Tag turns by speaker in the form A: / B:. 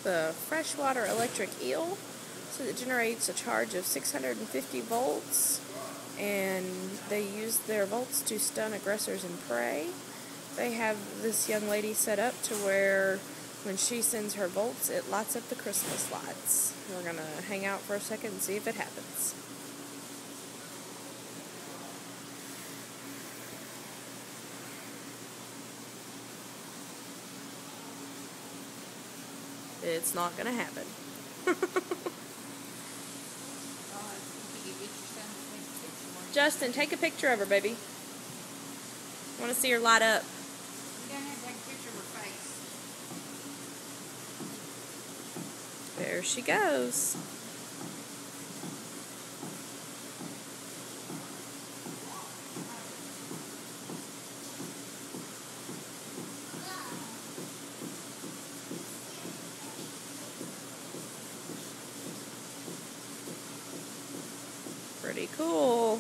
A: the freshwater electric eel. So it generates a charge of 650 volts, and they use their volts to stun aggressors and prey. They have this young lady set up to where when she sends her bolts, it lights up the Christmas lights. We're going to hang out for a second and see if it happens. It's not going to happen. Justin, take a picture of her, baby. I want to see her light up.
B: You don't have to take a picture of her face.
A: There she goes. Pretty cool.